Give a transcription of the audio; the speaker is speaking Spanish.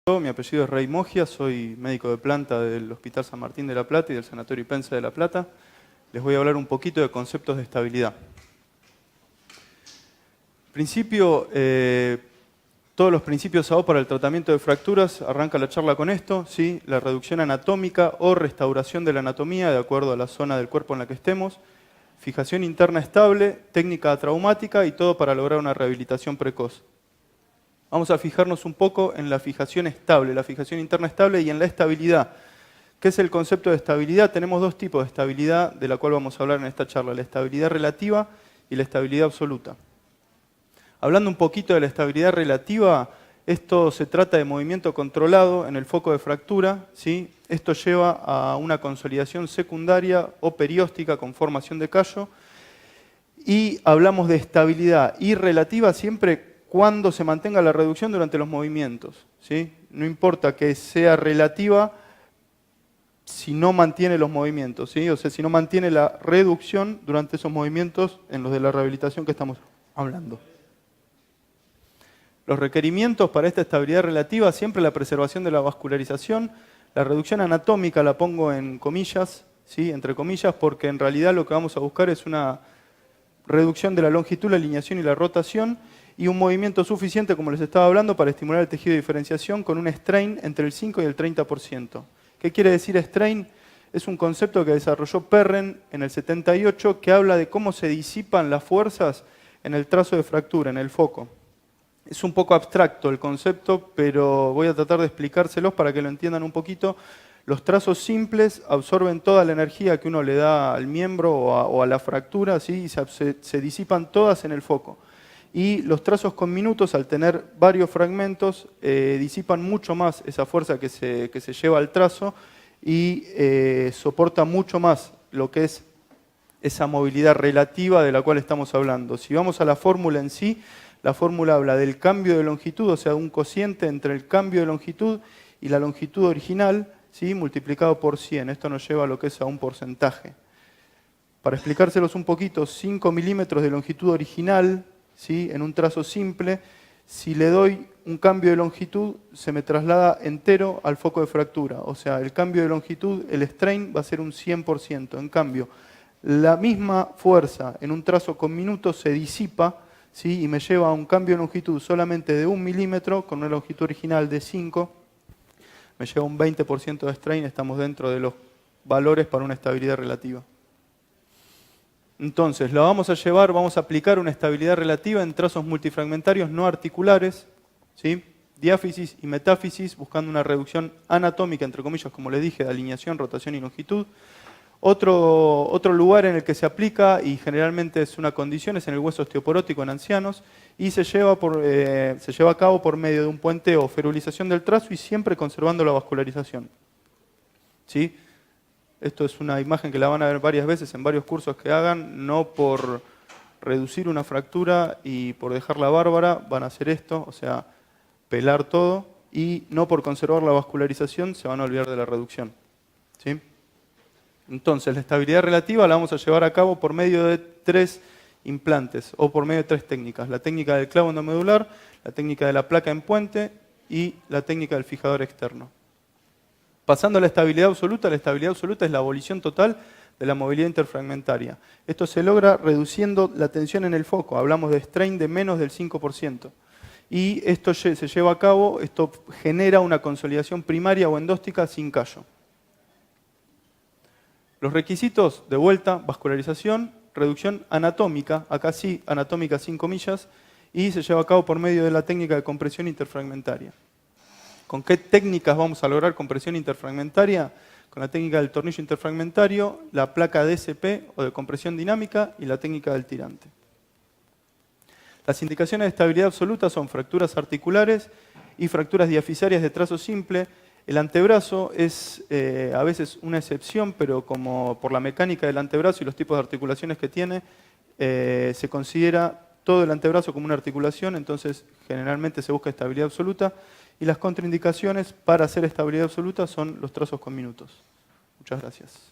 Mi apellido es Rey Mogia, soy médico de planta del Hospital San Martín de La Plata y del Sanatorio Ipensa de La Plata. Les voy a hablar un poquito de conceptos de estabilidad. En principio, todos los principios AO para el tratamiento de fracturas, arranca la charla con esto, ¿sí? La reducción anatómica o restauración de la anatomía de acuerdo a la zona del cuerpo en la que estemos, fijación interna estable, técnica traumática y todo para lograr una rehabilitación precoz. Vamos a fijarnos un poco en la fijación estable, la fijación interna estable y en la estabilidad. ¿Qué es el concepto de estabilidad? Tenemos dos tipos de estabilidad de la cual vamos a hablar en esta charla, la estabilidad relativa y la estabilidad absoluta. Hablando un poquito de la estabilidad relativa, esto se trata de movimiento controlado en el foco de fractura, ¿sí? Esto lleva a una consolidación secundaria o perióstica con formación de callo. Y hablamos de estabilidad y relativa siempre cuando se mantenga la reducción durante los movimientos, ¿sí? No importa que sea relativa si no mantiene los movimientos, ¿sí? O sea, si no mantiene la reducción durante esos movimientos en los de la rehabilitación que estamos hablando. Los requerimientos para esta estabilidad relativa, siempre la preservación de la vascularización, la reducción anatómica la pongo en comillas, ¿sí? Entre comillas, porque en realidad lo que vamos a buscar es una reducción de la longitud, la alineación y la rotación, y un movimiento suficiente, como les estaba hablando, para estimular el tejido de diferenciación con un strain entre el 5 y el 30%. ¿Qué quiere decir strain? Es un concepto que desarrolló Perren en el 78, que habla de cómo se disipan las fuerzas en el trazo de fractura, en el foco. Es un poco abstracto el concepto, pero voy a tratar de explicárselos para que lo entiendan un poquito. Los trazos simples absorben toda la energía que uno le da al miembro o a la fractura, ¿sí? Y se disipan todas en el foco. Y los trazos con minutos, al tener varios fragmentos, disipan mucho más esa fuerza que se lleva al trazo y soporta mucho más lo que es esa movilidad relativa de la cual estamos hablando. Si vamos a la fórmula en sí, la fórmula habla del cambio de longitud, o sea, un cociente entre el cambio de longitud y la longitud original, ¿sí? Multiplicado por 100. Esto nos lleva a lo que es a un porcentaje. Para explicárselos un poquito, 5 milímetros de longitud original, ¿sí? En un trazo simple, si le doy un cambio de longitud, se me traslada entero al foco de fractura. O sea, el cambio de longitud, el strain va a ser un 100%. En cambio, la misma fuerza en un trazo con minutos se disipa, ¿sí? Y me lleva a un cambio de longitud solamente de 1 milímetro, con una longitud original de 5, me lleva un 20% de strain, estamos dentro de los valores para una estabilidad relativa. Entonces, la vamos a aplicar una estabilidad relativa en trazos multifragmentarios no articulares, ¿sí? Diáfisis y metáfisis, buscando una reducción anatómica, entre comillas, como les dije, de alineación, rotación y longitud. Otro lugar en el que se aplica, y generalmente es una condición, es en el hueso osteoporótico en ancianos, y se lleva a cabo por medio de un puenteo o ferulización del trazo y siempre conservando la vascularización, ¿sí? Esto es una imagen que la van a ver varias veces en varios cursos que hagan, no por reducir una fractura y por dejarla bárbara, van a hacer esto, o sea, pelar todo, y no por conservar la vascularización se van a olvidar de la reducción, ¿sí? Entonces, la estabilidad relativa la vamos a llevar a cabo por medio de 3 implantes o por medio de 3 técnicas. La técnica del clavo endomedular, la técnica de la placa en puente y la técnica del fijador externo. Pasando a la estabilidad absoluta es la abolición total de la movilidad interfragmentaria. Esto se logra reduciendo la tensión en el foco, hablamos de strain de menos del 5%. Y esto se lleva a cabo, esto genera una consolidación primaria o endóstica sin callo. Los requisitos, de vuelta, vascularización, reducción anatómica, acá sí, anatómica sin comillas, y se lleva a cabo por medio de la técnica de compresión interfragmentaria. ¿Con qué técnicas vamos a lograr compresión interfragmentaria? Con la técnica del tornillo interfragmentario, la placa DSP o de compresión dinámica y la técnica del tirante. Las indicaciones de estabilidad absoluta son fracturas articulares y fracturas diafisarias de trazo simple. El antebrazo es a veces una excepción, pero como por la mecánica del antebrazo y los tipos de articulaciones que tiene, se considera todo el antebrazo como una articulación, entonces generalmente se busca estabilidad absoluta. Y las contraindicaciones para hacer estabilidad absoluta son los trazos con minutos. Muchas gracias.